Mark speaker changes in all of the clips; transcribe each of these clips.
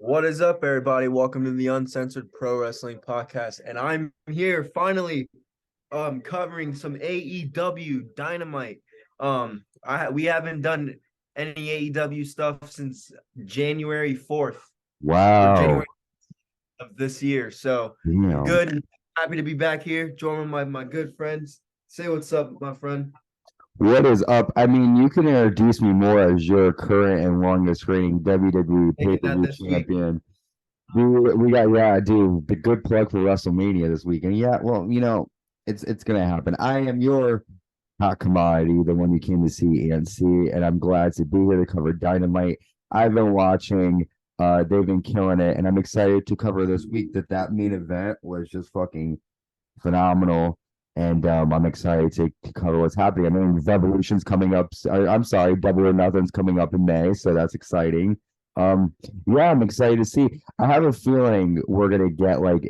Speaker 1: What is up, everybody? Welcome to the Uncensored Pro Wrestling Podcast. And I'm here finally covering some AEW Dynamite. We haven't done any AEW stuff since January 4th or
Speaker 2: Wow.
Speaker 1: January of this year. So
Speaker 2: Damn.
Speaker 1: good. Happy to be back here, joining my good friends. Say what's up, my friend.
Speaker 2: What is up? I mean, you can introduce me more as your current and longest reigning WWE
Speaker 1: Taking that
Speaker 2: pay-per-view
Speaker 1: this week.
Speaker 2: champion. Dude, the good plug for WrestleMania this weekend. Yeah, well, it's gonna happen. I am your hot commodity, the one you came to see and see, and I'm glad to be here to cover Dynamite. I've been watching, they've been killing it, and I'm excited to cover this week that main event was just fucking phenomenal. And I'm excited to cover what's happening. I mean, Revolution's coming up. I'm sorry, Double or Nothing's coming up in May, so that's exciting. Um, yeah, I'm excited to see. I have a feeling we're gonna get like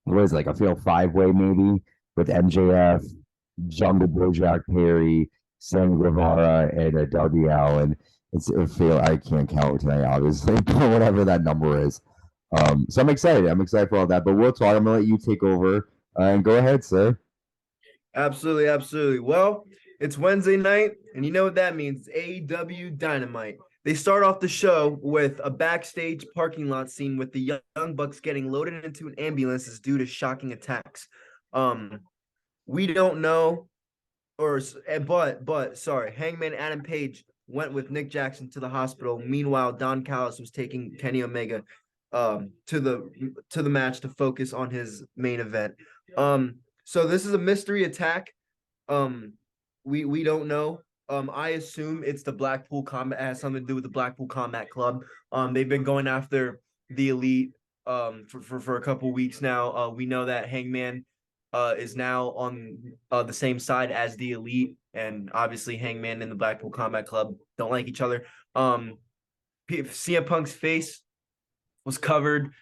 Speaker 2: what is it, like a fatal five-way maybe with MJF, Jungle Boy, Jack Perry, Sammy Guevara, and Darby Allin. It's a feel I can't count tonight, obviously, but whatever that number is. So I'm excited. I'm excited for all that. But we'll talk. I'm gonna let you take over and go ahead, sir.
Speaker 1: Absolutely, absolutely. Well, it's Wednesday night, and you know what that means. AEW Dynamite. They start off the show with a backstage parking lot scene with the Young Bucks getting loaded into an ambulance due to shocking attacks. Um, we don't know, but sorry, Hangman Adam Page went with Nick Jackson to the hospital. Meanwhile, Don Callis was taking Kenny Omega to the match to focus on his main event. So this is a mystery attack. Um, we don't know. I assume it's the Blackpool Combat. It has something to do with the Blackpool Combat Club. They've been going after the Elite for a couple weeks now. We know that Hangman is now on the same side as the Elite, and obviously Hangman and the Blackpool Combat Club don't like each other. CM Punk's face was covered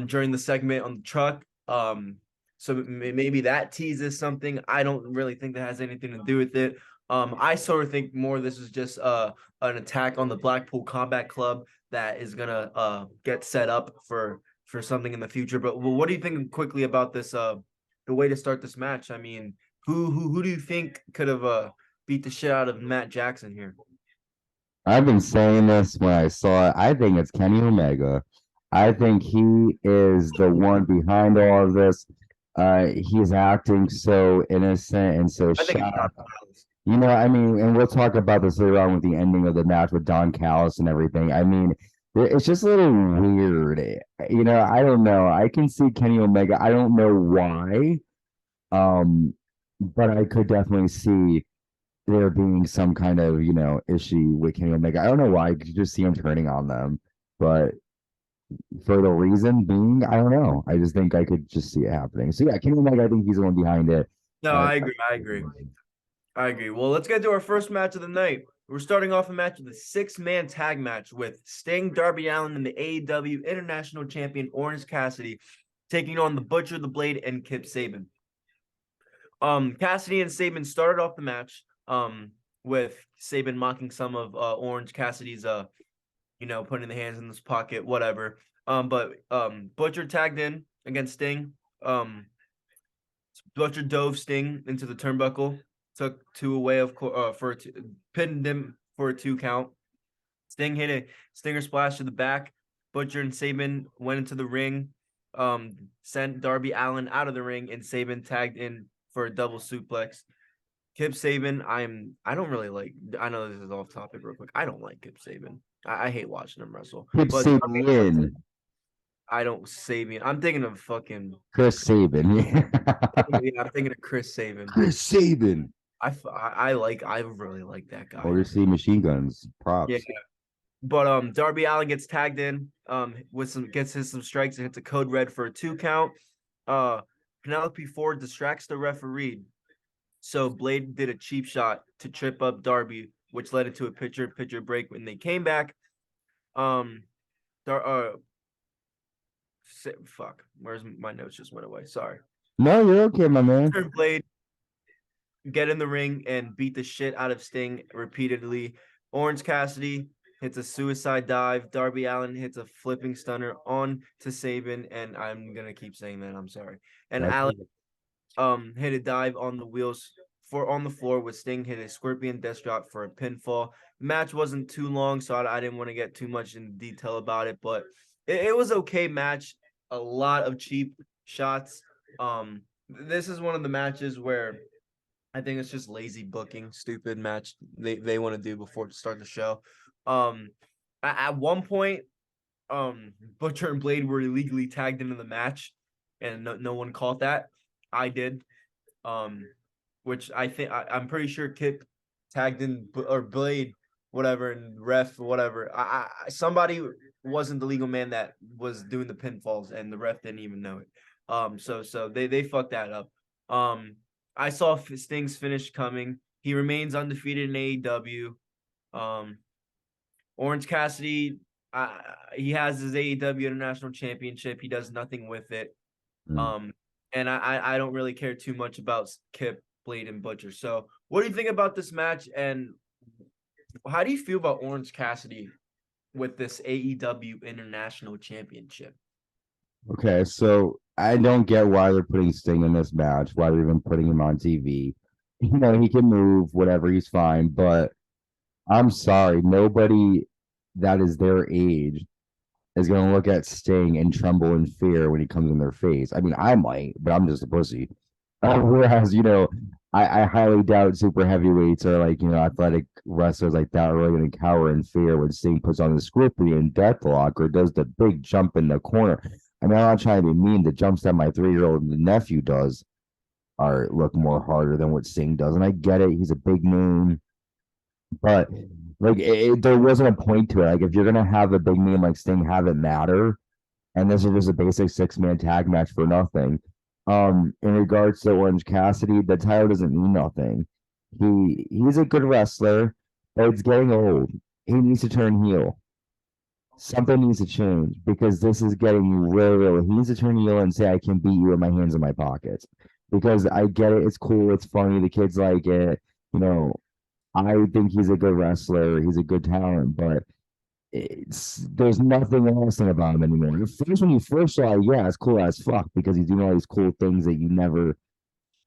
Speaker 1: during the segment on the truck. So maybe that teases something. I don't really think that has anything to do with it. I sort of think more this is just an attack on the Blackpool Combat Club that is gonna get set up for something in the future. But what do you think quickly about this the way to start this match? I mean, who do you think could have beat the shit out of Matt Jackson here?
Speaker 2: I've been saying this when I saw it. I think it's Kenny Omega. I think he is the one behind all of this. He's acting so innocent and so
Speaker 1: I think it's Don
Speaker 2: shocked.
Speaker 1: Callis.
Speaker 2: I mean, and we'll talk about this later on with the ending of the match with Don Callis and everything. I mean, it's just a little weird. I don't know. I can see Kenny Omega. I don't know why. But I could definitely see there being some kind of, issue with Kenny Omega. I don't know why. You could just see him turning on them. But for the reason being, I don't know. I just think I could just see it happening. So yeah, Kenny Omega, I think he's the one behind it.
Speaker 1: No,
Speaker 2: Uh,
Speaker 1: I agree. I agree. I agree. Well, let's get to our first match of the night. We're starting off a match with a six-man tag match with Sting, Darby Allin, and the AEW International Champion Orange Cassidy taking on the Butcher, the Blade, and Kip Sabian. Cassidy and Sabian started off the match with Sabian mocking some of Orange Cassidy's putting the hands in his pocket, whatever. But Butcher tagged in against Sting. Butcher dove Sting into the turnbuckle, took two away pinned him for a 2 count. Sting hit a stinger splash to the back. Butcher and Sabian went into the ring, sent Darby Allin out of the ring, and Sabian tagged in for a double suplex. Kip Sabian, I don't really like. I know this is off topic real quick. I don't like Kip Sabian. I hate watching him wrestle.
Speaker 2: Kip
Speaker 1: But
Speaker 2: Sabian,
Speaker 1: I don't Sabian. I'm thinking of fucking.
Speaker 2: Chris Saban.
Speaker 1: Yeah, I'm thinking of Chris Sabian.
Speaker 2: Chris Saban.
Speaker 1: I really like that guy.
Speaker 2: Motor City Machine Guns.
Speaker 1: Yeah,
Speaker 2: Props.
Speaker 1: but Darby Allin gets tagged in with some strikes and hits a code red for a 2 count. Penelope Ford distracts the referee, so Blade did a cheap shot to trip up Darby, which led into a pitcher break. When they came back, um, fuck, where's my notes just went away? Sorry.
Speaker 2: No, you're okay, my man.
Speaker 1: Blade get in the ring and beat the shit out of Sting repeatedly. Orange Cassidy hits a suicide dive. Darby Allin hits a flipping stunner on to Saban, and I'm gonna keep saying that. I'm sorry. And
Speaker 2: That's
Speaker 1: Allin hit a dive on the wheels for on the floor with Sting hit a scorpion death drop for a pinfall. Match wasn't too long, so I didn't want to get too much in detail about it, but it was okay match. A lot of cheap shots. This is one of the matches where I think it's just lazy booking, stupid match they want to do before to start the show. Um, at one point, Butcher and Blade were illegally tagged into the match, and no one caught that. I did. Um, which I'm pretty sure Kip tagged in or Blade, whatever, and ref whatever. Somebody wasn't the legal man that was doing the pinfalls, and the ref didn't even know it. So they fucked that up. I saw Sting's finish coming. He remains undefeated in AEW. Um, Orange Cassidy, he has his AEW International Championship. He does nothing with it.
Speaker 2: Mm.
Speaker 1: Um, and I don't really care too much about Kip, Blade, and Butcher. So, what do you think about this match? And how do you feel about Orange Cassidy with this AEW International Championship?
Speaker 2: Okay, so I don't get why they're putting Sting in this match, why they're even putting him on TV. You know, he can move, whatever, he's fine, but I'm sorry, nobody that is their age is going to look at Sting and tremble in fear when he comes in their face. I mean, I might, but I'm just a pussy. Whereas, I highly doubt super heavyweights or like, athletic wrestlers like that are really going to cower in fear when Sting puts on the scorpion deathlock or does the big jump in the corner. I mean, I'm not trying to be mean. The jumps that my 3-year-old nephew does are look more harder than what Sting does. And I get it. He's a big name. But like there wasn't a point to it. Like if you're gonna have a big name like Sting, have it matter. And this is just a basic 6-man tag match for nothing. In regards to Orange Cassidy, the title doesn't mean nothing. He's a good wrestler, but it's getting old. He needs to turn heel. Something needs to change because this is getting really. He needs to turn heel and say, "I can beat you with my hands in my pockets." Because I get it, it's cool, it's funny, the kids like it. You know, I think he's a good wrestler. He's a good talent, but there's nothing interesting about him anymore. At first, when you first saw it, yeah, it's cool as fuck because he's doing all these cool things that you never.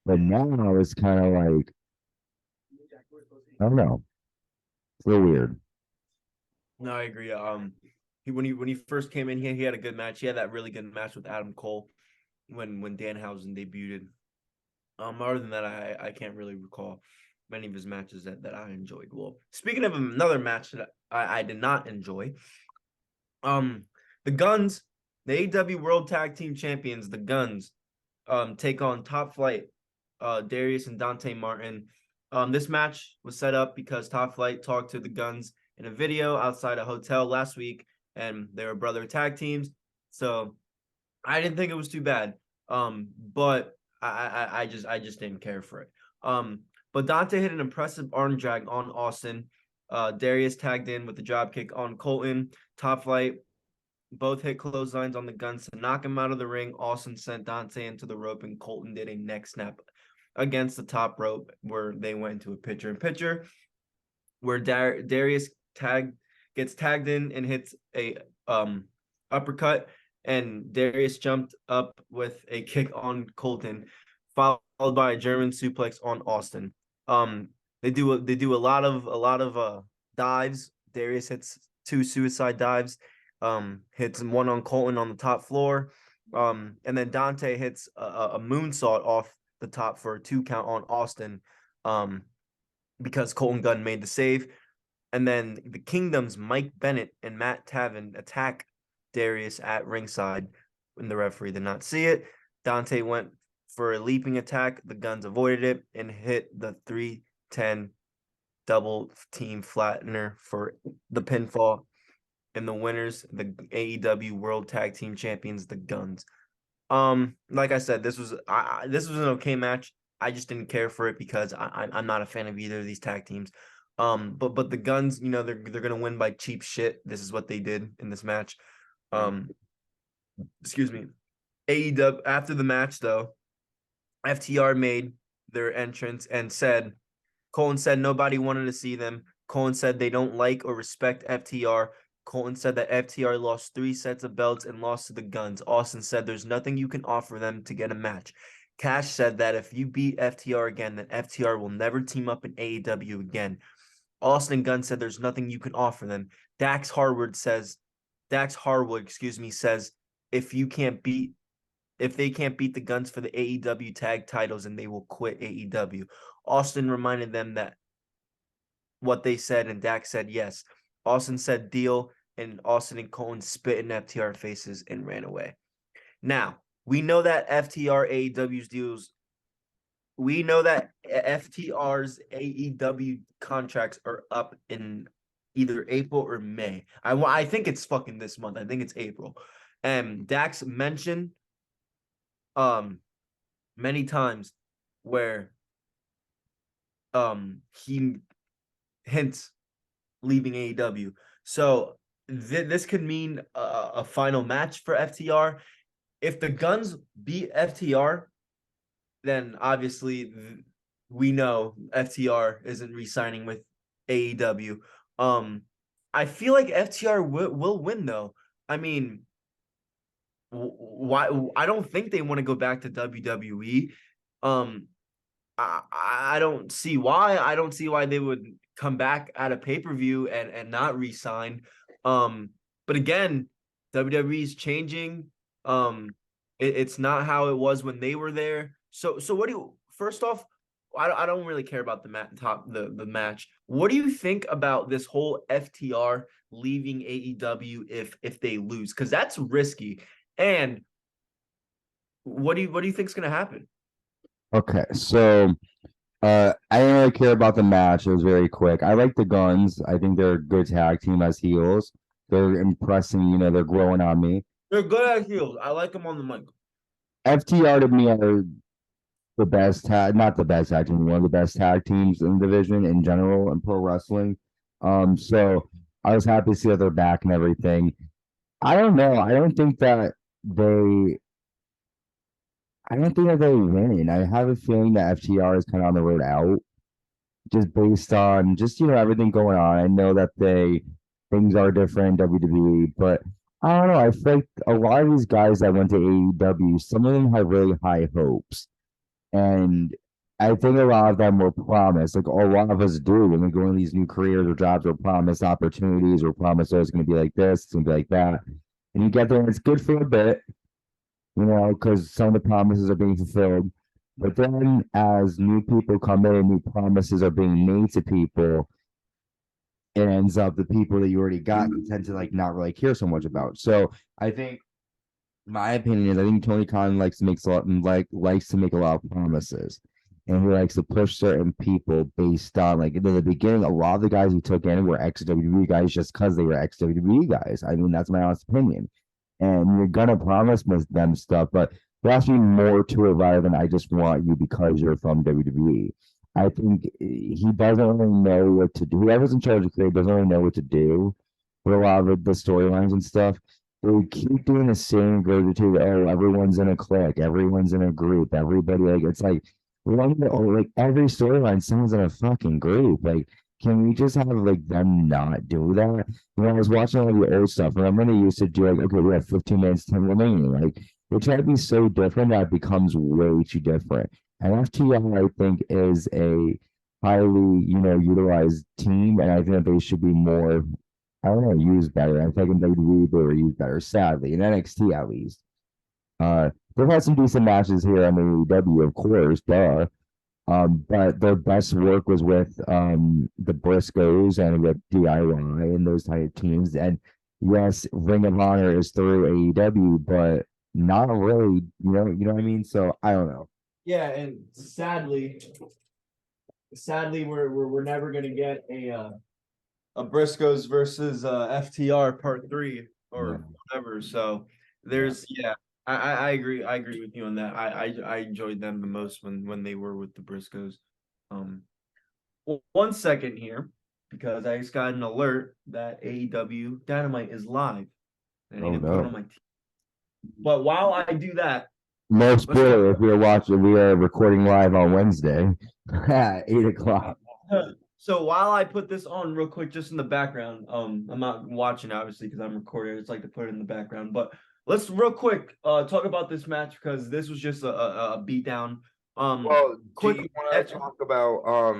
Speaker 2: But now it's kind of like I don't know. It's a little weird.
Speaker 1: No, I agree. When he first came in here, he had a good match. He had that really good match with Adam Cole when Danhausen debuted. Other than that, I can't really recall many of his matches that I enjoyed. Well, speaking of another match that I did not enjoy, um, the Guns, the AEW World Tag Team Champions, the Guns, take on Top Flight, Darius and Dante Martin. This match was set up because Top Flight talked to the Guns in a video outside a hotel last week, and they were brother tag teams. So I didn't think it was too bad. But I just didn't care for it. But Dante hit an impressive arm drag on Austin. Darius tagged in with the drop kick on Colton. Top Flight both hit clotheslines on the Guns to knock him out of the ring. Austin sent Dante into the rope, and Colton did a neck snap against the top rope where they went into a pitcher in pitcher, where Darius gets tagged in and hits a uppercut, and Darius jumped up with a kick on Colton, followed by a German suplex on Austin. They do a lot of dives. Darius hits 2 suicide dives, hits one on Colton on the top floor, and then Dante hits a moonsault off the top for a 2 count on Austin, because Colton Gunn made the save. And then the Kingdom's Mike Bennett and Matt Taven attack Darius at ringside when the referee did not see it. Dante went for a leaping attack. The Guns avoided it and hit the 310 double team flattener for the pinfall. And the winners, the AEW World Tag Team Champions, the Guns. Like I said, this was an okay match. I just didn't care for it because I'm not a fan of either of these tag teams. But the Guns, they're gonna win by cheap shit. This is what they did in this match. Um, excuse me. AEW after the match though, FTR made their entrance and said, Colton said nobody wanted to see them. Colin said they don't like or respect FTR. Colton said that FTR lost 3 sets of belts and lost to the Guns. Austin said there's nothing you can offer them to get a match. Cash said that if you beat FTR again, then FTR will never team up in AEW again. Austin Gunn said there's nothing you can offer them. Dax Harwood, says if you can't beat if they can't beat the Guns for the AEW tag titles, and they will quit AEW. Austin reminded them that what they said, and Dax said yes. Austin said deal, and Austin and Colton spit in FTR faces and ran away. Now, we know that FTR's AEW contracts are up in either April or May. I think it's fucking this month. I think it's April. And Dax mentioned many times where he hints leaving AEW. So this could mean a final match for FTR. If the Guns beat FTR, then obviously we know FTR isn't re-signing with AEW. I feel like FTR will win though. I mean, why? I don't think they want to go back to WWE. I don't see why. I don't see why they would come back at a pay-per-view and not re-sign. But again, WWE is changing. It's not how it was when they were there. So what do you first off, I don't really care about the match. What do you think about this whole FTR leaving AEW if they lose? Because that's risky. And what do you think is gonna happen?
Speaker 2: Okay, so I didn't really care about the match. It was very quick. I like the Guns. I think they're a good tag team as heels. They're impressing, they're growing on me.
Speaker 1: They're good at heels. I like them on the mic.
Speaker 2: FTR to me are the best tag, not the best tag team, one of the best tag teams in the division in general in pro wrestling. So I was happy to see that they're back and everything. I don't know. They I don't think that they win. I have a feeling that FTR is kind of on the road out, just based on everything going on. I know that things are different in WWE, but I don't know. I feel like a lot of these guys that went to AEW, some of them have really high hopes. And I think a lot of them were promised, like a lot of us do when we go into these new careers or jobs, we're promised opportunities, we're promised, oh, it's going to be like this, it's going to be like that. And you get there and it's good for a bit, because some of the promises are being fulfilled. But then as new people come in, new promises are being made to people, it ends up the people that you already got, you tend to like not really care so much about. So I think my opinion is I think Tony Khan likes to make a lot of promises. And he likes to push certain people based on in the beginning, a lot of the guys he took in were ex-WWE guys just because they were ex-WWE guys. I mean, that's my honest opinion. And you're gonna promise them stuff, but there has to be more to it rather than I just want you because you're from WWE. I think he doesn't really know what to do. Whoever's in charge of creative doesn't really know what to do with a lot of the storylines and stuff. They keep doing the same regurgitated, oh, everyone's in a clique, everyone's in a group, everybody it's like every storyline, someone's in a fucking group. Like, can we just have them not do that? I was watching all the old stuff. Remember they used to do okay, we have 15 minutes, 10 remaining. They try to be so different that it becomes way too different. And FTR, I think, is a highly, utilized team, and I think that they should be more, I don't know, used better. I think in WWE they were used better, sadly, in NXT at least. They've had some decent matches here on the AEW, of course, duh. But their best work was with the Briscoes and with DIY and those type of teams. And yes, Ring of Honor is through AEW, but not really, you know what I mean? So I don't know.
Speaker 1: Yeah, and sadly, we're never gonna get a Briscoes versus FTR part 3 or whatever. So I agree. I agree with you on that. I enjoyed them the most when they were with the Briscoes. Well, 1 second here, because I just got an alert that AEW Dynamite is live. I need to put it on my team. But while I do that,
Speaker 2: no spoiler if you're watching, we are recording live on Wednesday at 8 o'clock.
Speaker 1: So while I put this on real quick, just in the background, I'm not watching obviously because I'm recording. It's like to put it in the background, but let's real quick talk about this match because this was just a beatdown.
Speaker 3: Well, do
Speaker 1: Quick.
Speaker 3: you want to talk about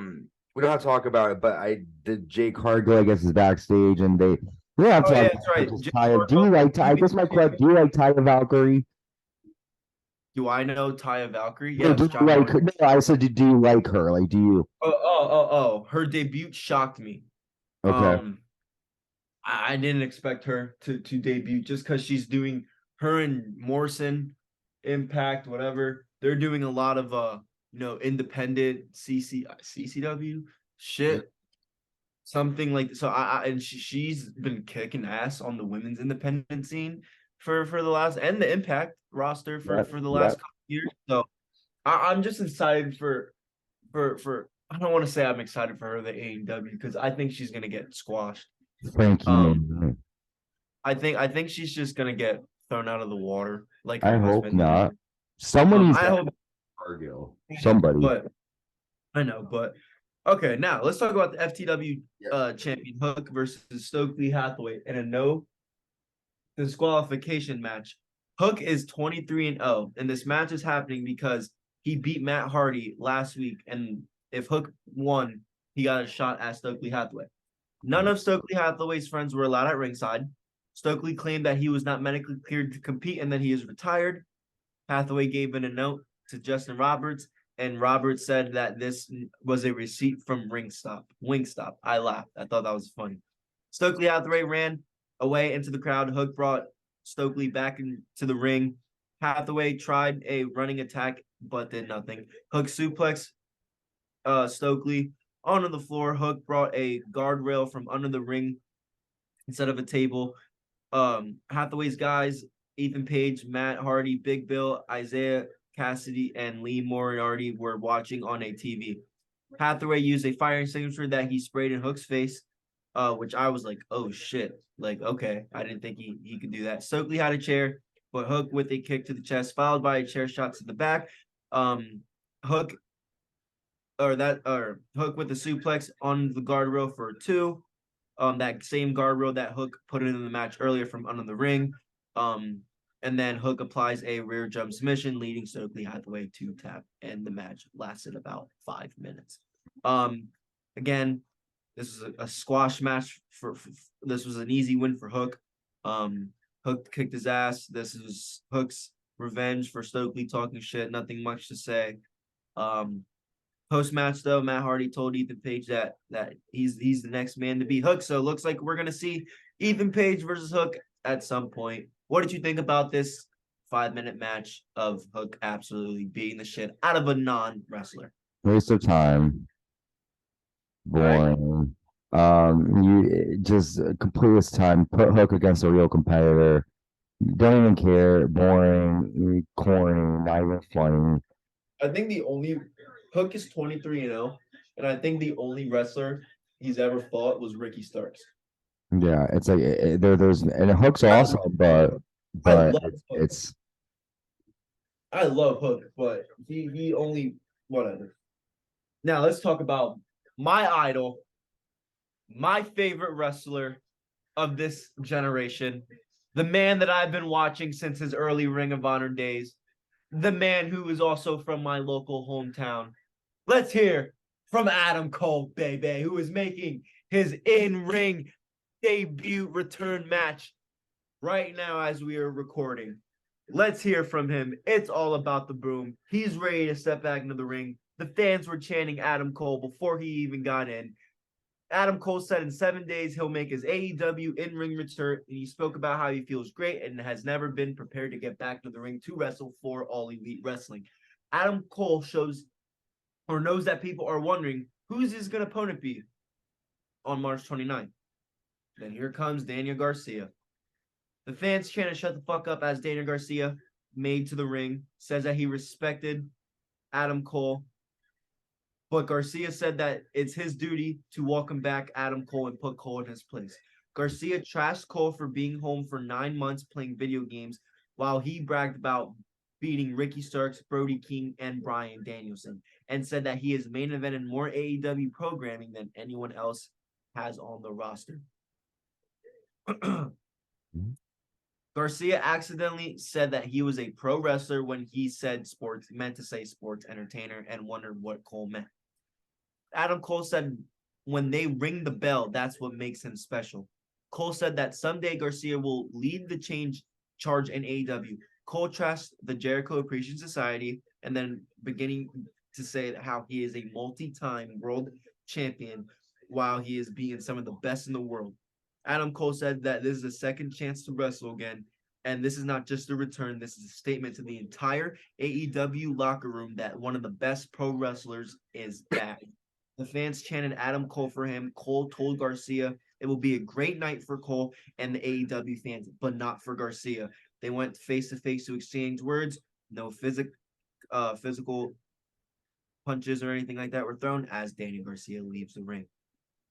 Speaker 3: we don't have to talk about it, but I did Jake Cargill, I guess, is backstage and they we don't have to
Speaker 1: Oh
Speaker 3: talk
Speaker 1: yeah,
Speaker 3: about
Speaker 1: that's right.
Speaker 3: just
Speaker 1: Jake
Speaker 3: Taya. Do you
Speaker 1: Cargill,
Speaker 3: like Taya? This is my question. Do you like Taya Valkyrie?
Speaker 1: Do I know Taya Valkyrie?
Speaker 3: No, do
Speaker 1: Yes,
Speaker 3: you
Speaker 1: John
Speaker 3: like
Speaker 1: Morgan.
Speaker 3: her? No, I said, do you like her? Like, do you?
Speaker 1: Oh. Her debut shocked me.
Speaker 3: Okay.
Speaker 1: Um, I didn't expect her to debut just because she's doing her and Morrison, Impact, whatever. They're doing a lot of independent CCW shit, something like so. And she's been kicking ass on the women's independent scene for the last and the Impact roster
Speaker 3: Yep.
Speaker 1: for the last
Speaker 3: Yep.
Speaker 1: couple of years. So I'm just excited for. I don't want to say I'm excited for her the AEW because I think she's gonna get squashed.
Speaker 3: Frankie
Speaker 1: Um,
Speaker 3: Moon.
Speaker 1: I think she's just gonna get thrown out of the water like
Speaker 3: I
Speaker 1: her
Speaker 3: hope
Speaker 1: husband.
Speaker 3: not. Someone needs
Speaker 1: I
Speaker 3: to
Speaker 1: hope,
Speaker 3: Cargill. Somebody.
Speaker 1: but I know, but okay. Now let's talk about the FTW
Speaker 3: Yep.
Speaker 1: champion Hook versus Stokely Hathaway in a no disqualification match. Hook is 23-0, and this match is happening because he beat Matt Hardy last week, and if Hook won, he got a shot at Stokely Hathaway. None of Stokely Hathaway's friends were allowed at ringside. Stokely claimed that he was not medically cleared to compete and that he is retired. Hathaway gave in a note to Justin Roberts, and Roberts said that this was a receipt from Wingstop. I laughed. I thought that was funny. Stokely Hathaway ran away into the crowd. Hook brought Stokely back into the ring. Hathaway tried a running attack, but did nothing. Hook suplex Stokely onto the floor. Hook brought a guardrail from under the ring instead of a table. Hathaway's guys, Ethan Page, Matt Hardy, Big Bill, Isaiah Cassidy, and Lee Moriarty were watching on a TV. Hathaway used a fire extinguisher that he sprayed in Hook's face, which I was like, oh shit. Like, okay, I didn't think he could do that. Stokely had a chair, but Hook with a kick to the chest, followed by a chair shot to the back. Hook Hook with the suplex on the guardrail for 2. That same guardrail that Hook put in the match earlier from under the ring. And then Hook applies a rear jump submission, leading Stokely Hathaway to tap, and the match lasted about 5 minutes. Again, this is a squash match for this was an easy win for Hook. Hook kicked his ass. This is Hook's revenge for Stokely talking shit. Nothing much to say. Post match though, Matt Hardy told Ethan Page that he's the next man to beat Hook. So it looks like we're gonna see Ethan Page versus Hook at some point. What did you think about this 5-minute match of Hook absolutely beating the shit out of a non-wrestler?
Speaker 2: Waste of time. Boring. You just complete this time. Put Hook against a real competitor. Don't even care. Boring. Corny. Not even funny.
Speaker 1: I think the only Hook is 23-0, and I think the only wrestler he's ever fought was Ricky Starks.
Speaker 2: Yeah, it's like there's and Hook's awesome, but
Speaker 1: I love Hook.
Speaker 2: it's
Speaker 1: I love Hook, but he only whatever. Now let's talk about my idol, my favorite wrestler of this generation, the man that I've been watching since his early Ring of Honor days, the man who is also from my local hometown. Let's hear from Adam Cole, baby, who is making his in-ring debut return match right now as we are recording. Let's hear from him. It's all about the boom. He's ready to step back into the ring. The fans were chanting Adam Cole before he even got in. Adam Cole said in 7 days he'll make his AEW in-ring return, and he spoke about how he feels great and has never been prepared to get back to the ring to wrestle for All Elite Wrestling. Adam Cole knows that people are wondering who's his good opponent be on March 29th. Then here comes Daniel Garcia. The fans trying to shut the fuck up as Daniel Garcia made to the ring, says that he respected Adam Cole. But Garcia said that it's his duty to welcome back Adam Cole and put Cole in his place. Garcia trashed Cole for being home for 9 months playing video games, while he bragged about beating Ricky Starks, Brody King, and Bryan Danielson. and said that he is main event in more AEW programming than anyone else has on the roster. Garcia accidentally said that he was a pro wrestler when he said sports, meant to say sports entertainer, and wondered what Cole meant. Adam Cole said when they ring the bell, that's what makes him special. Cole said that someday Garcia will lead the charge in AEW. Cole trashed the Jericho Appreciation Society and then beginning to say how he is a multi-time world champion while he is being some of the best in the world. Adam Cole said that this is a second chance to wrestle again, and this is not just a return. This is a statement to the entire AEW locker room that one of the best pro wrestlers is back. The fans chanted Adam Cole for him. Cole told Garcia it will be a great night for Cole and the AEW fans, but not for Garcia. They went face to face to exchange words. No physical punches or anything like that were thrown as Danny Garcia leaves the ring.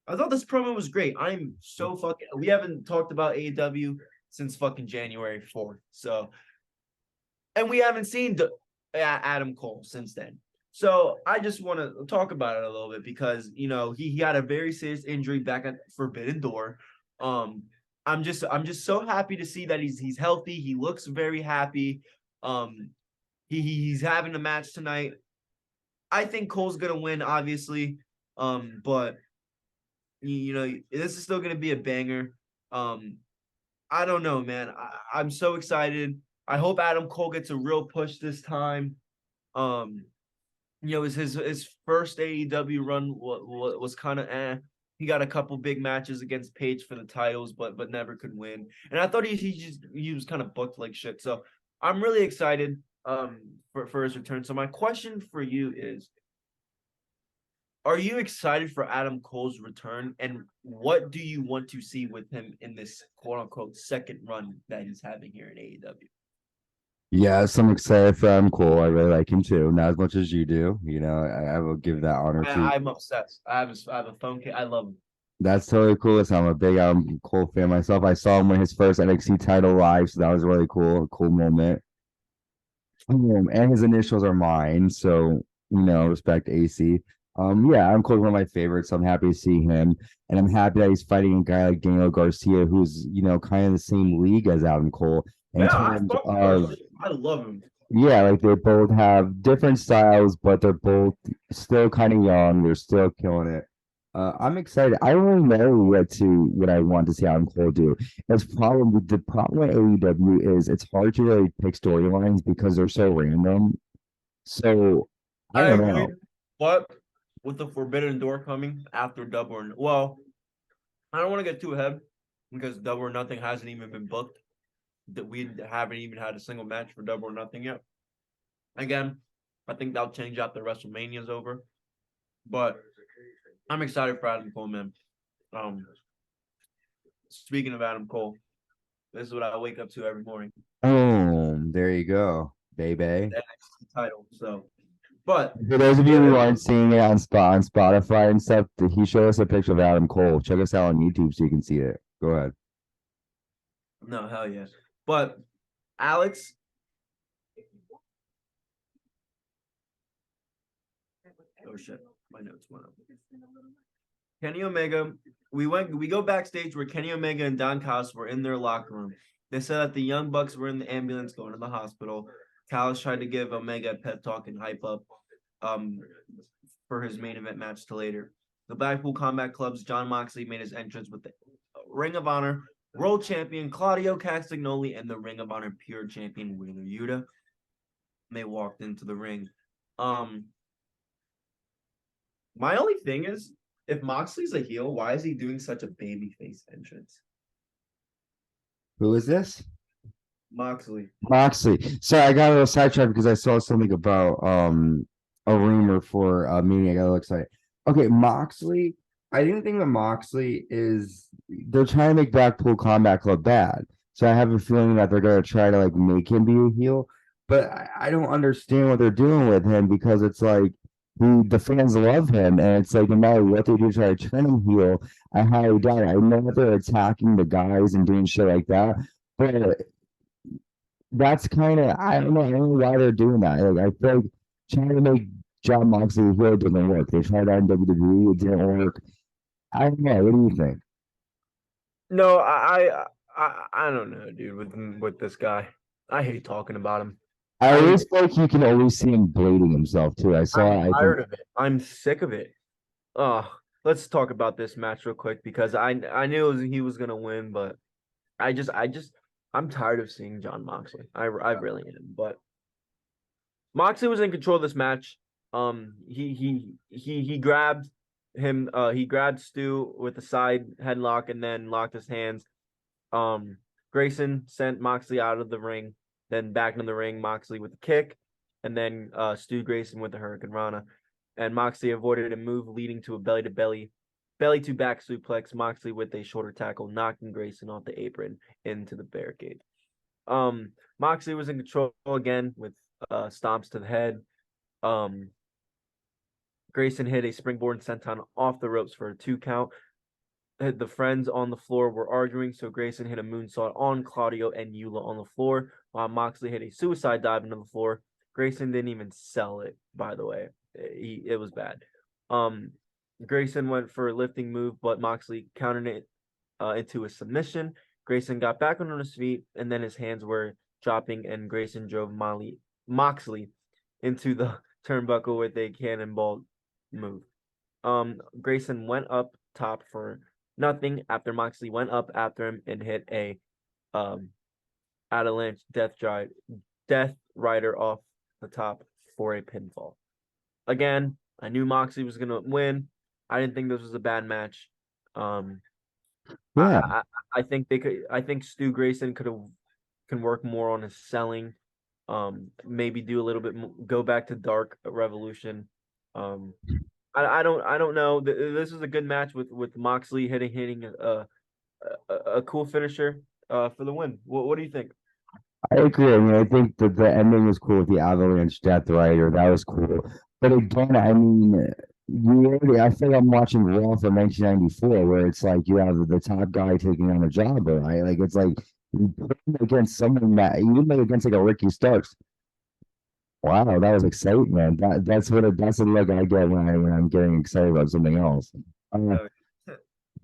Speaker 1: I thought this promo was great. I'm so fucking. We haven't talked about AEW since fucking January 4th. So, and we haven't seen Adam Cole since then. So I just want to talk about it a little bit because he had a very serious injury back at Forbidden Door. I'm just so happy to see that he's healthy. He looks very happy. He's having a match tonight. I think Cole's gonna win, obviously. But this is still gonna be a banger. I don't know, man. I'm so excited. I hope Adam Cole gets a real push this time. His first AEW run was kind of He got a couple big matches against Page for the titles, but never could win. And I thought he was kind of booked like shit. So I'm really excited for his return. So my question for you is, are you excited for Adam Cole's return? And what do you want to see with him in this quote unquote second run that he's having here in AEW?
Speaker 2: Yes, I'm excited for Adam Cole. I really like him too. Not as much as you do. I will give that honor to.
Speaker 1: I'm obsessed. I have a phone case. I love him.
Speaker 2: That's totally cool. So I'm a big Adam Cole fan myself. I saw him win his first NXT title live, so that was really cool. A cool moment. And his initials are mine, so respect AC. Yeah, Adam Cole's one of my favorites. So I'm happy to see him, and I'm happy that he's fighting a guy like Daniel Garcia, who's kind of the same league as Adam Cole.
Speaker 1: I love him.
Speaker 2: Yeah, like they both have different styles, but they're both still kind of young. They're still killing it. I'm excited. I don't really know what I want to see Adam Cole do. The problem with AEW is it's hard to really pick storylines because they're so random. So I don't know.
Speaker 1: But with the Forbidden Door coming after Double or well, I don't want to get too ahead because Double or Nothing hasn't even been booked. That we haven't even had a single match for Double or Nothing yet. Again, I think that'll change after WrestleMania's over. But I'm excited for Adam Cole, man. Speaking of Adam Cole, this is what I wake up to every morning.
Speaker 2: Oh, there you go, baby.
Speaker 1: That title. So, but
Speaker 2: for those of you who aren't seeing it on Spotify and stuff, he showed us a picture of Adam Cole. Check us out on YouTube so you can see it. Go ahead.
Speaker 1: No, hell yes. But Alex, oh shit, my notes went up. Kenny Omega, we go backstage where Kenny Omega and Don Callis were in their locker room. They said that the Young Bucks were in the ambulance going to the hospital. Callis tried to give Omega a pep talk and hype up for his main event match to later. The Blackpool Combat Club's Jon Moxley made his entrance with the Ring of Honor World Champion Claudio Castagnoli and the Ring of Honor Pure Champion Wheeler Yuta. They walked into the ring. My only thing is, if Moxley's a heel, why is he doing such a babyface entrance?
Speaker 2: Who is this?
Speaker 1: Moxley.
Speaker 2: So I got a little sidetracked because I saw something about a rumor for a meeting. I got a little excited. Okay, Moxley. I didn't think that Moxley is. They're trying to make Blackpool Combat Club bad, so I have a feeling that they're gonna try to make him be a heel. But I don't understand what they're doing with him because it's like the fans love him, and it's like no matter what they do to try to turn him heel, I highly doubt it. I know that they're attacking the guys and doing shit like that, but that's kind of I don't know why they're doing that. I feel like trying to make John Moxley here didn't work. They tried that in WWE, it didn't work. I don't know. What do you think?
Speaker 1: No, I don't know, dude. With this guy, I hate talking about him.
Speaker 2: I
Speaker 1: I
Speaker 2: always feel like you can always see him blading himself too.
Speaker 1: I'm
Speaker 2: I think
Speaker 1: tired of it. I'm sick of it. Let's talk about this match real quick because I knew he was gonna win, but I'm tired of seeing John Moxley. I really am. But Moxley was in control of this match. He grabbed him. He grabbed Stu with a side headlock and then locked his hands. Grayson sent Moxley out of the ring, then back in the ring. Moxley with a kick, and then Stu Grayson with the Hurricane Rana, and Moxley avoided a move leading to a belly to back suplex. Moxley with a shoulder tackle, knocking Grayson off the apron into the barricade. Moxley was in control again with stomps to the head. Grayson hit a springboard senton off the ropes for a 2 count. The friends on the floor were arguing, so Grayson hit a moonsault on Claudio and Eula on the floor, while Moxley hit a suicide dive into the floor. Grayson didn't even sell it, by the way. It was bad. Grayson went for a lifting move, but Moxley countered it into a submission. Grayson got back on his feet, and then his hands were dropping, and Grayson drove Moxley into the turnbuckle with a cannonball move. Grayson went up top for nothing after Moxley went up after him and hit a avalanche death rider off the top for a pinfall. Again, I knew Moxley was gonna win. I didn't think this was a bad match.
Speaker 2: yeah.
Speaker 1: I think they could. I think Stu Grayson can work more on his selling. Maybe do a little bit more, go back to Dark Revolution. I don't know. This is a good match with Moxley hitting a cool finisher for the win. What do you think?
Speaker 2: I agree. I mean, I think that the ending was cool with the Avalanche Death Rider. That was cool. But again, I mean, I feel like I'm watching Raw from 1994, where it's like you have the top guy taking on a jobber, right? Like it's like you put him against someone that you would against like a Ricky Starks. Wow, that was exciting, man. That's the look I get when I'm getting excited about something else. Uh,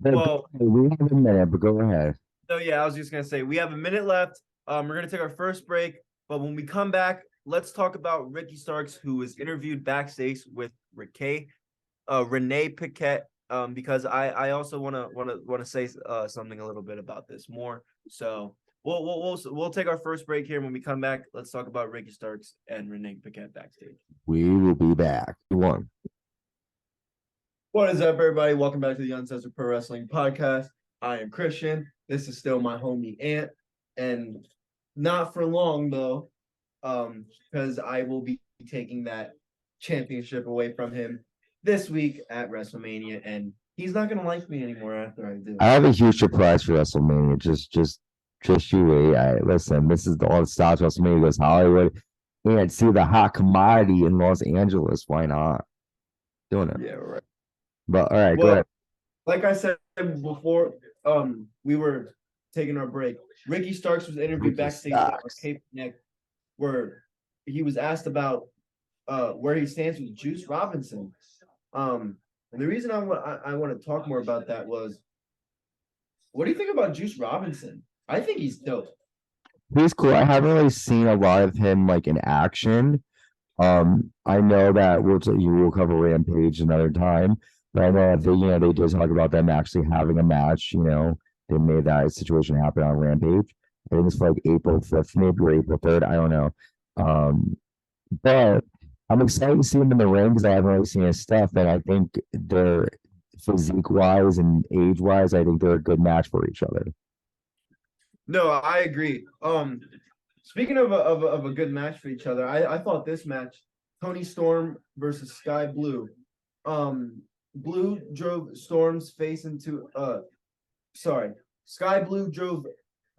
Speaker 1: Well,
Speaker 2: we have a minute, but go ahead.
Speaker 1: so yeah, I was just gonna say we have a minute left. We're gonna take our first break, but when we come back, let's talk about Ricky Starks, who was interviewed backstage with Renee Paquette. Because I also wanna say something a little bit about this more. So we'll take our first break here. When we come back, let's talk about Ricky Starks and Renee Paquette backstage.
Speaker 2: We will be back. One.
Speaker 1: What is up, everybody? Welcome back to the Uncensored Pro Wrestling Podcast. I am Christian. This is still my homie Ant, and not for long though, because I will be taking that championship away from him this week at WrestleMania, and he's not gonna like me anymore after I do.
Speaker 2: I have a huge surprise for WrestleMania. Just you wait. Listen. This is all the stops WrestleMania goes Hollywood, and see the hot commodity in Los Angeles. Why not? Doing it.
Speaker 1: Yeah, right.
Speaker 2: But all right, go
Speaker 1: Well,
Speaker 2: ahead.
Speaker 1: like I said before, we were taking our break. Ricky Starks was interviewed
Speaker 2: Ricky
Speaker 1: backstage at
Speaker 2: Starks.
Speaker 1: Arcade Connect, where he was asked about where he stands with Juice Robinson. And the reason I want to talk more about that was, what do you think about Juice Robinson? I think he's dope.
Speaker 2: He's cool. I haven't really seen a lot of him like in action. I know that we'll cover Rampage another time, but I know that they did talk about them actually having a match. They made that situation happen on Rampage. I think it's for like April 5th, maybe, or April 3rd. I don't know. But I'm excited to see him in the ring because I haven't really seen his stuff, and I think they're physique wise and age wise, I think they're a good match for each other.
Speaker 1: No, I agree. Speaking of a good match for each other, I thought this match, Tony Storm versus Sky Blue. Blue drove Storm's face into Sky Blue drove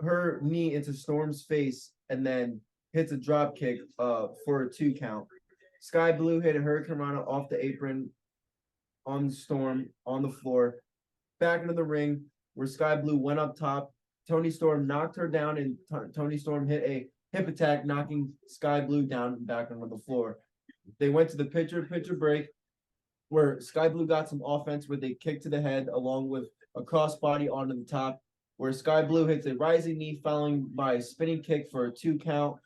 Speaker 1: her knee into Storm's face and then hits a drop kick for a 2 count. Sky Blue hit a Hurricane Rana off the apron on Storm on the floor. Back into the ring where Sky Blue went up top. Tony Storm knocked her down, and Tony Storm hit a hip attack, knocking Sky Blue down and back onto the floor. They went to the pitcher break where Sky Blue got some offense with a kick to the head along with a crossbody onto the top, where Sky Blue hits a rising knee following by a spinning kick for a 2 count.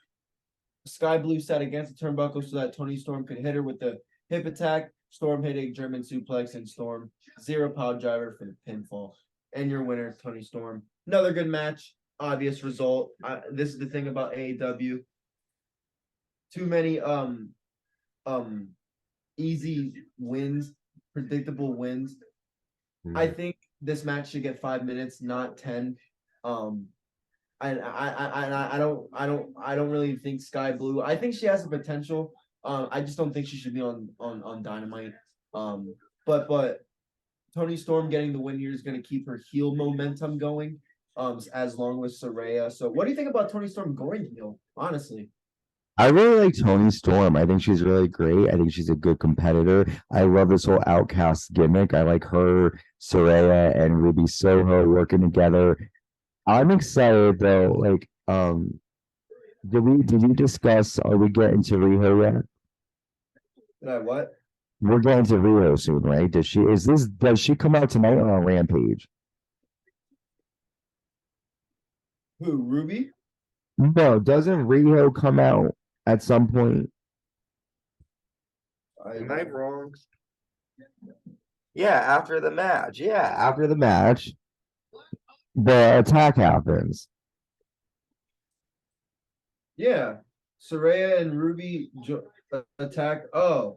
Speaker 1: Sky Blue sat against the turnbuckle so that Tony Storm could hit her with the hip attack. Storm hit a German suplex and Storm 0 power driver for the pinfall. And your winner, Tony Storm. Another good match. Obvious result. This is the thing about AEW. Too many easy wins, predictable wins. I think this match should get 5 minutes, not 10. I don't really think Sky Blue. I think she has the potential. I just don't think she should be on Dynamite. But Tony Storm getting the win here is going to keep her heel momentum going. As long with Saraya. So, what do you think about Tony Storm going heel? Honestly,
Speaker 2: I really like Toni Storm. I think she's really great. I think she's a good competitor. I love this whole Outcast gimmick. I like her, Saraya, and Ruby Soho working together. I'm excited though. Like, did you discuss? Are we getting to Riho yet?
Speaker 1: did I what?
Speaker 2: We're getting to Riho soon, right? Does she come out tonight on Rampage?
Speaker 1: Who, Ruby?
Speaker 2: No, doesn't Riho come out at some point?
Speaker 3: Am I wrong? Yeah, after the match. Yeah,
Speaker 2: After the match, the attack happens.
Speaker 1: Yeah, Saraya and Ruby attack. Oh,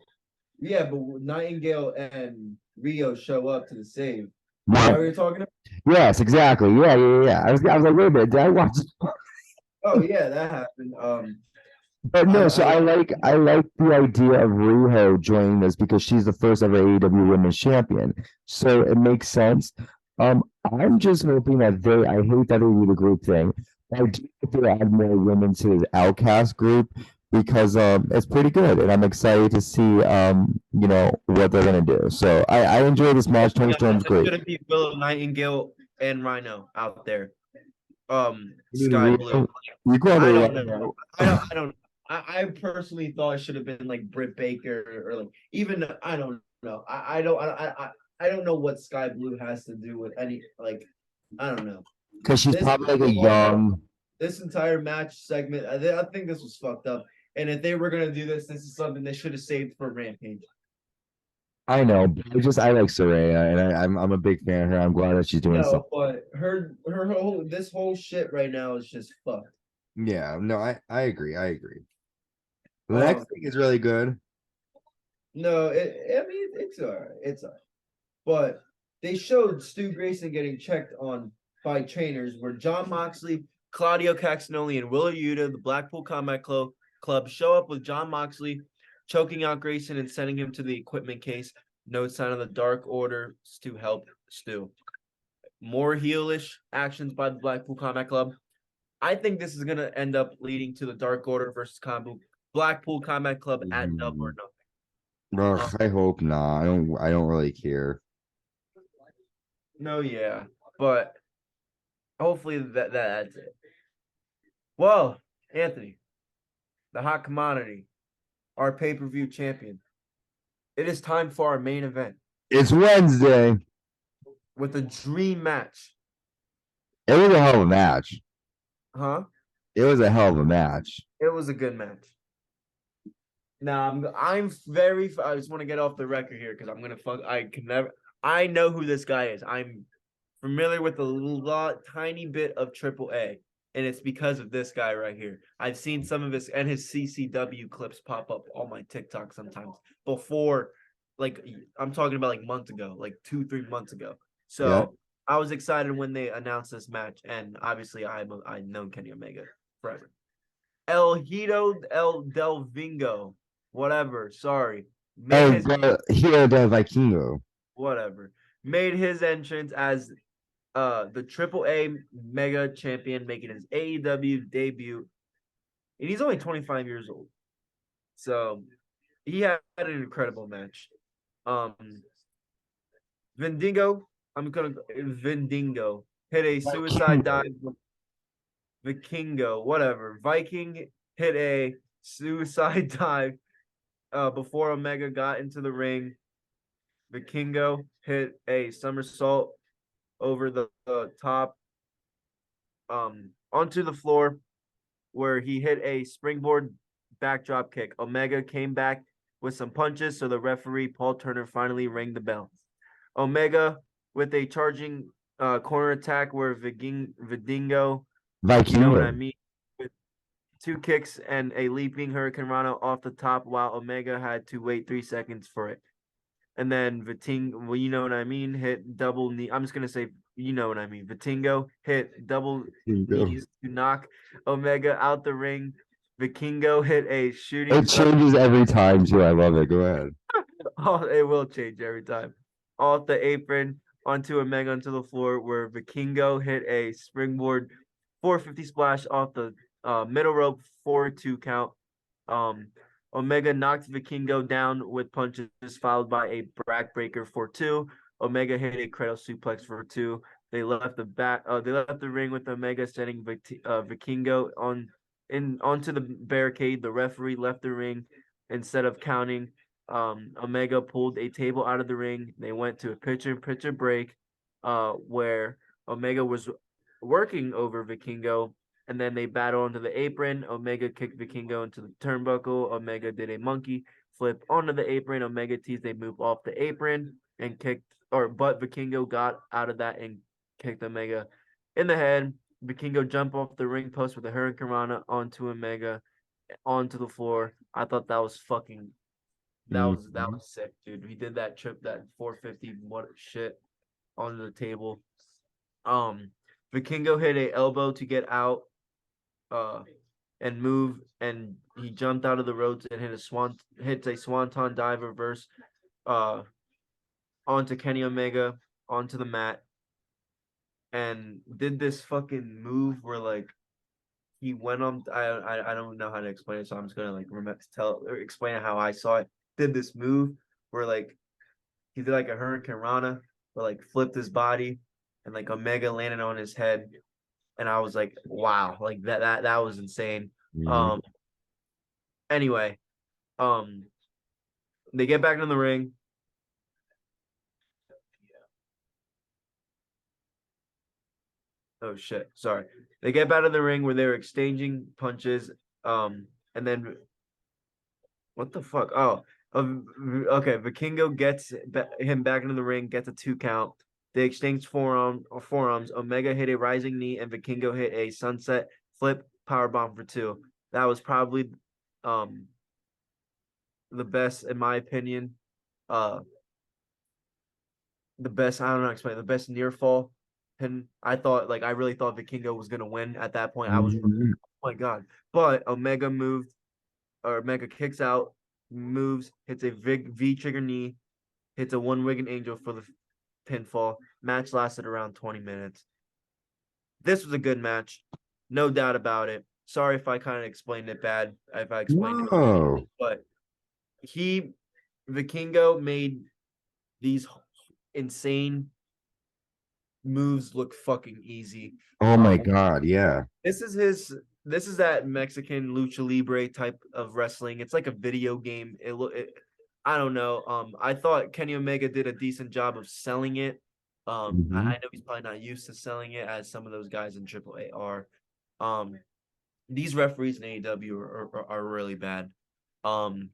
Speaker 1: yeah, but Nightingale and Rio show up to the save. Is that what you're talking about?
Speaker 2: Yes, exactly. Yeah. I was like, wait a minute, did I watch?
Speaker 1: Oh yeah, that happened.
Speaker 2: But no, so I like the idea of Riho joining this because she's the first ever AEW Women's Champion, so it makes sense. I'm just hoping that I hate that they do the group thing. I do hope they add more women to the Outcast group because it's pretty good, and I'm excited to see what they're gonna do. So I enjoy this match. Tony Storm's great.
Speaker 1: It's gonna be Willow Nightingale and Rhino out there.
Speaker 2: You
Speaker 1: Sky
Speaker 2: mean
Speaker 1: Blue.
Speaker 2: You call
Speaker 1: I
Speaker 2: me
Speaker 1: don't know. I don't. I personally thought it should have been like Britt Baker or like even I don't know. I don't know what Sky Blue has to do with any like I don't know.
Speaker 2: because she's probably like a young.
Speaker 1: This entire match segment, I think this was fucked up. And if they were gonna do this is something they should have saved for Rampage.
Speaker 2: I know, but I like Saraya, and I'm a big fan of her. I'm glad that she's doing something.
Speaker 1: But her whole shit right now is just fucked.
Speaker 3: Yeah, no, I agree. The next thing is really good.
Speaker 1: No, it's all right. It's all right. But they showed Stu Grayson getting checked on by trainers where John Moxley, Claudio Castagnoli, and Willer Yuta, the Blackpool Combat Club, show up with John Moxley choking out Grayson and sending him to the equipment case. No sign of the Dark Order to help Stu. More heelish actions by the Blackpool Combat Club. I think this is going to end up leading to the Dark Order versus Blackpool Combat Club at Double or Nothing.
Speaker 3: Ugh, I hope not. I don't really care.
Speaker 1: No, yeah, but hopefully that's it. Well, Anthony, the hot commodity, our pay-per-view champion. It is time for our main event.
Speaker 2: It's Wednesday
Speaker 1: with a dream match.
Speaker 2: It was a hell of a match.
Speaker 1: Huh?
Speaker 2: It was a hell of a match.
Speaker 1: It was a good match. Now I'm very. I just want to get off the record here because I'm gonna fuck. I know who this guy is. I'm familiar with a tiny bit of AAA, and it's because of this guy right here. I've seen some of his CCW clips pop up on my TikTok sometimes before, like I'm talking about like months ago, like 2-3 months ago. So yeah. I was excited when they announced this match, and obviously I know Kenny Omega forever. El Hito del Vingo, whatever. Sorry.
Speaker 2: Hito del Vikingo.
Speaker 1: Whatever. Made his entrance as the AAA Mega Champion, making his AEW debut. And he's only 25 years old. So he had an incredible match. Vendingo hit a suicide dive. Vikingo, whatever. Viking hit a suicide dive before Omega got into the ring, Vikingo hit a somersault over the top onto the floor where he hit a springboard backdrop kick. Omega came back with some punches, so the referee Paul Turner finally rang the bell. Omega with a charging corner attack where Vidingo, you know what I
Speaker 2: Vikingo.
Speaker 1: mean, with 2 kicks and a leaping Hurricane Rana off the top, while Omega had to wait 3 seconds for it. And then Vitingo, well, you know what I mean, hit double knee. I'm just gonna say, you know what I mean. Vitingo hit double knees to knock Omega out the ring. Vikingo hit a shooting
Speaker 2: It
Speaker 1: star.
Speaker 2: changes every time too. I love it. Go ahead.
Speaker 1: Oh, it will change every time. Off the apron onto Omega onto the floor, where Vikingo hit a springboard 450 splash off the middle rope 4-2 count. Um, Omega knocked Vikingo down with punches, followed by a backbreaker for 2. Omega hit a cradle suplex for 2. They left the ring with Omega sending Vikingo onto the barricade. The referee left the ring instead of counting. Omega pulled a table out of the ring. They went to a pitcher break, where Omega was working over Vikingo, and then they battle onto the apron. Omega kicked Vikingo into the turnbuckle. Omega did a monkey flip onto the apron. Omega teased a move off the apron and but Vikingo got out of that and kicked Omega in the head. Vikingo jumped off the ring post with a Hurricane Rana onto Omega onto the floor. I thought that was fucking that
Speaker 2: Mhm.
Speaker 1: was sick, dude. He did that 450 what shit onto the table. Vikingo hit a elbow to get out, uh, and move, and he jumped out of the ropes and hits a swanton dive reverse, uh, onto Kenny Omega onto the mat, and did this fucking move where like he went on. I don't know how to explain it, so I'm just gonna like explain how I saw it. Did this move where like he did like a Hurricane Rana, but like flipped his body, and like Omega landed on his head, and I was like, wow, like that was insane.
Speaker 2: Mhm.
Speaker 1: Um. Anyway, um, they get back in the ring. Oh shit, sorry. They get back in the ring where they were exchanging punches. And then what the fuck? Oh, okay. Vikingo gets him back into the ring, gets a 2 count. They exchange forearms. Omega hit a rising knee, and Vikingo hit a sunset flip powerbomb for 2. That was probably um the best in my opinion. Uh, the best. I don't know how to explain it, the best near fall. And I really thought Vikingo was gonna win at that point. I was, oh
Speaker 2: Mhm.
Speaker 1: my god. But Omega kicks out, moves, hits a V trigger knee, hits a one wiggin angel for the pinfall. Match lasted around 20 minutes. This was a good match, no doubt about it. Sorry if I kind of explained it bad, if I explained it,
Speaker 2: No.
Speaker 1: but he Vikingo made these insane moves look fucking easy.
Speaker 2: Oh my
Speaker 1: Um,
Speaker 2: God. Yeah.
Speaker 1: this is that Mexican lucha libre type of wrestling. It's like a video game. I don't know. I thought Kenny Omega did a decent job of selling it.
Speaker 2: Mhm.
Speaker 1: I know he's probably not used to selling it as some of those guys in AAA are. Um, these referees in AEW are really bad. Um,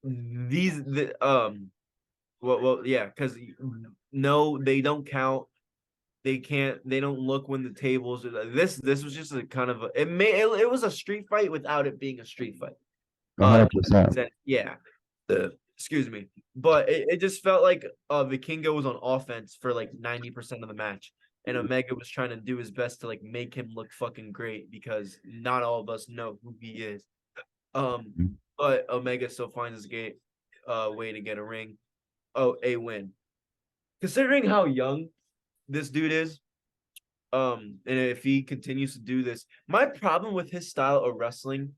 Speaker 1: these the well yeah, because no, they don't count. They don't look when the tables are this was just a kind of it was a street fight without it being a street fight.
Speaker 2: 100%.
Speaker 1: Yeah. Excuse me. But it just felt like Vikingo was on offense for like 90% of the match. And Omega was trying to do his best to like make him look fucking great because not all of us know who he is. Um, but Omega still finds his way to get a win. Considering how young this dude is, and if he continues to do this, my problem with his style of wrestling,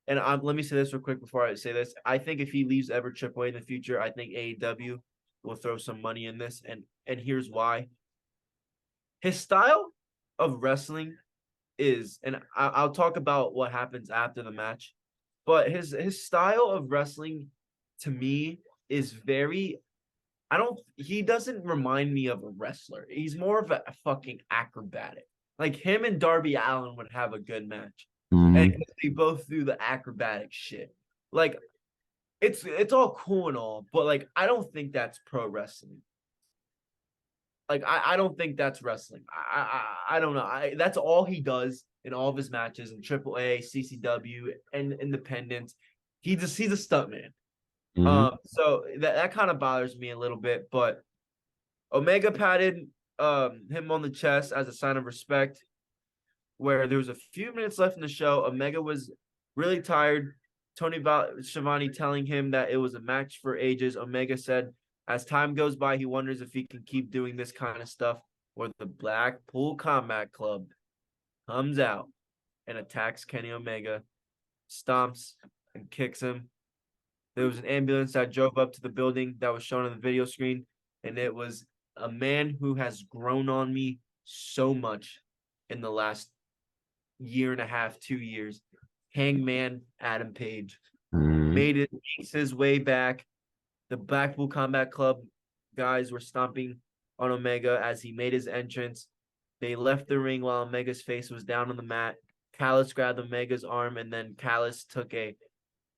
Speaker 1: and let me say this real quick before I say this. I think if he leaves ever AAA in the future, I think AEW will throw some money in this, and here's why. His style of wrestling is, and I'll talk about what happens after the match. but his style of wrestling to me is very. He doesn't remind me of a wrestler. He's more of a fucking acrobatic. Like him and Darby Allin would have a good match. And
Speaker 2: Mhm.
Speaker 1: they both do the acrobatic shit. Like it's all cool and all, but like I don't think that's pro wrestling. Like I don't think that's wrestling. I don't know. That's all he does in all of his matches in AAA, CCW, and independent. He's a stuntman.
Speaker 2: Mhm.
Speaker 1: So that kind of bothers me a little bit, but Omega patted him on the chest as a sign of respect. Where there was a few minutes left in the show, Omega was really tired. Tony Schiavone telling him that it was a match for ages. Omega said, as time goes by, he wonders if he can keep doing this kind of stuff. Where the Blackpool Combat Club comes out and attacks Kenny Omega, stomps and kicks him. There was an ambulance that drove up to the building that was shown on the video screen, and it was a man who has grown on me so much in the last year and a half, 2 years. Hangman Adam Page
Speaker 2: Mhm.
Speaker 1: makes his way back. The Blackpool Combat Club guys were stomping on Omega as he made his entrance. They left the ring while Omega's face was down on the mat. Callis grabbed Omega's arm, and then Callis took a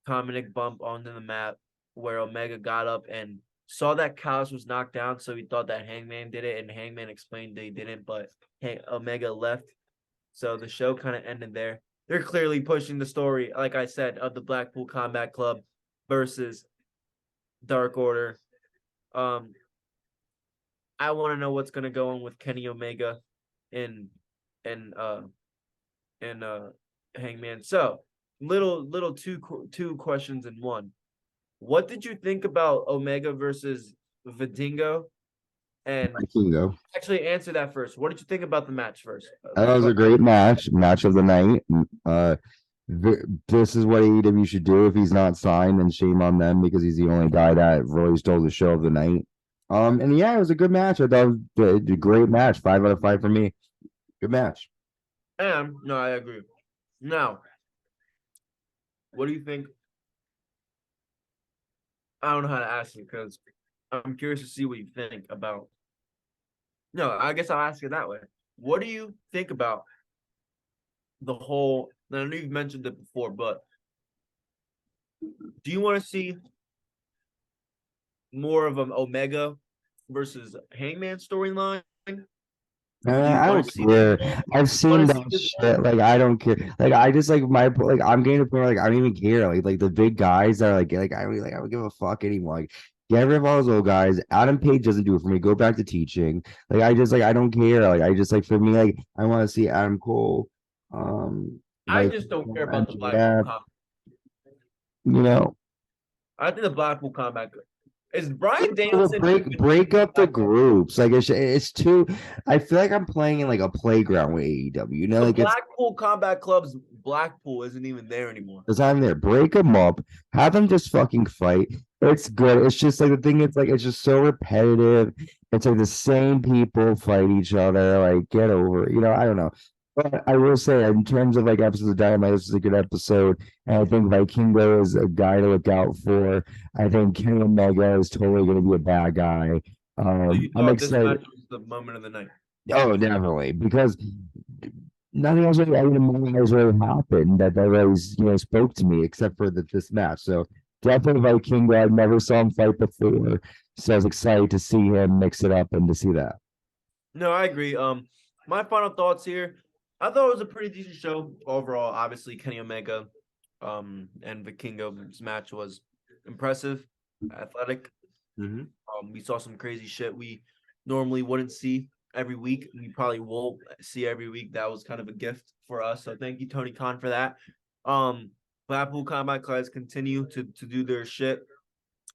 Speaker 1: Dominic bump onto the mat where Omega got up and saw that Callis was knocked down, so he thought that Hangman did it, and Hangman explained they didn't, but Omega left. So the show kind of ended there. They're clearly pushing the story, like I said, of the Blackpool Combat Club versus Dark Order. Um, I want to know what's gonna go on with Kenny Omega and and uh and Hangman. So little two questions in one. What did you think about Omega versus Vidingo? And
Speaker 2: Kingo.
Speaker 1: actually answer that first. What did you think about the match first?
Speaker 2: That was a great match of the night. This is what AEW should do if he's not signed, and shame on them because he's the only guy that really stole the show of the night. And yeah, it was a good match. I thought it was a great match. 5 out of 5 for me. Good match.
Speaker 1: And no, I agree. Now, what do you think? I don't know how to ask you because I'm curious to see what you think about. No, I guess I'll ask it that way. What do you think about the whole? I know you've mentioned it before, but do you want to see more of an Omega versus Hangman storyline? Or do you
Speaker 2: I
Speaker 1: want
Speaker 2: don't
Speaker 1: to see this?
Speaker 2: care. I've
Speaker 1: Want
Speaker 2: seen
Speaker 1: to see
Speaker 2: that
Speaker 1: this?
Speaker 2: shit. Like I don't care. Like I just like I'm getting to the point where like I don't even care. Like the big guys that are like I don't really, like I don't give a fuck anymore. Like get rid of all those old guys. Adam Page doesn't do it for me. Go back to teaching. Like I just like I don't care. Like I just like for me like I want to see Adam Cole,
Speaker 1: I
Speaker 2: like
Speaker 1: just don't care about the Blackpool
Speaker 2: MJF.
Speaker 1: combat.
Speaker 2: You know,
Speaker 1: I think the Blackpool combat is Brian Danielson
Speaker 2: break up the
Speaker 1: Blackpool.
Speaker 2: groups. Like it's too. I feel like I'm playing in like a playground with AEW. You know,
Speaker 1: The
Speaker 2: like it's
Speaker 1: Blackpool Combat Club's Blackpool isn't even there anymore.
Speaker 2: because I'm there. Break them up. Have them just fucking fight. It's good. It's just like the thing. It's like it's just so repetitive. It's like the same people fight each other. Like get over it. You know, I don't know. But I will say, in terms of like episodes of Dynamite, this is a good episode. And I think Vikingo is a guy to look out for. I think Kenny Omega is totally going to be a bad guy.
Speaker 1: So you
Speaker 2: I'm
Speaker 1: thought this
Speaker 2: excited.
Speaker 1: match was the moment of the night?
Speaker 2: Oh, definitely, because nothing else really, I mean, nothing else really happened that really, spoke to me except for this match. So definitely Vikingo. I never saw him fight before, so I was excited to see him mix it up and to see that.
Speaker 1: No, I agree. My final thoughts here. I thought it was a pretty decent show overall. Obviously, Kenny Omega, and Vikingo's match was impressive, athletic.
Speaker 2: Mm-hmm.
Speaker 1: We saw some crazy shit we normally wouldn't see every week. We probably won't see every week. That was kind of a gift for us. So thank you, Tony Khan, for that. Blackpool Combat Clubs continue to do their shit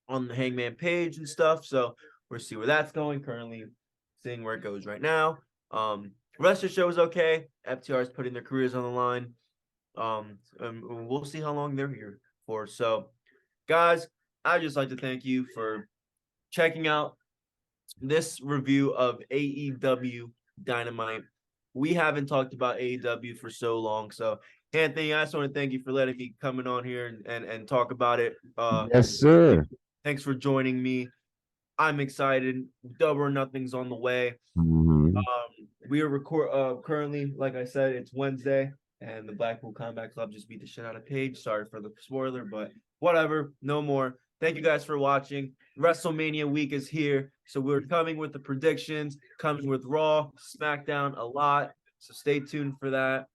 Speaker 1: on the Hangman page and stuff. So we'll see where that's going. Currently seeing where it goes right now. Rest of the show is okay. FTR is putting their careers on the line. And we'll see how long they're here for. So, guys, I'd just like to thank you for checking out this review of AEW Dynamite. We haven't talked about AEW for so long, so Anthony, I just want to thank you for letting me coming on here and talk about it.
Speaker 2: Yes, sir.
Speaker 1: Thanks for joining me. I'm excited. Double or Nothing's on the way.
Speaker 2: Mhm.
Speaker 1: We are currently, like I said, it's Wednesday, and the Blackpool Combat Club just beat the shit out of Paige. Sorry for the spoiler, but whatever, no more. Thank you guys for watching. WrestleMania week is here, so we're coming with the predictions, coming with Raw, SmackDown a lot. So stay tuned for that.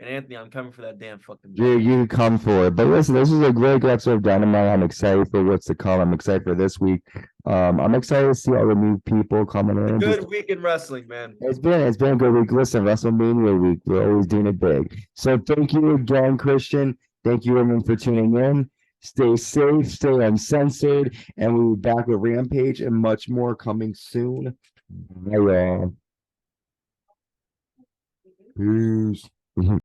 Speaker 1: And Anthony, I'm coming for that damn fucking belt.
Speaker 2: You come for it. But listen, this is a great episode of Dynamite. I'm excited for what's to come. I'm excited for this week. I'm excited to see all the new people coming in.
Speaker 1: Good week in wrestling, man.
Speaker 2: It's been a good week. Listen, WrestleMania week. We're always doing it big. So thank you again, Christian. Thank you everyone for tuning in. Stay safe, stay uncensored, and we'll be back with Rampage and much more coming soon. Bye, y'all. Peace.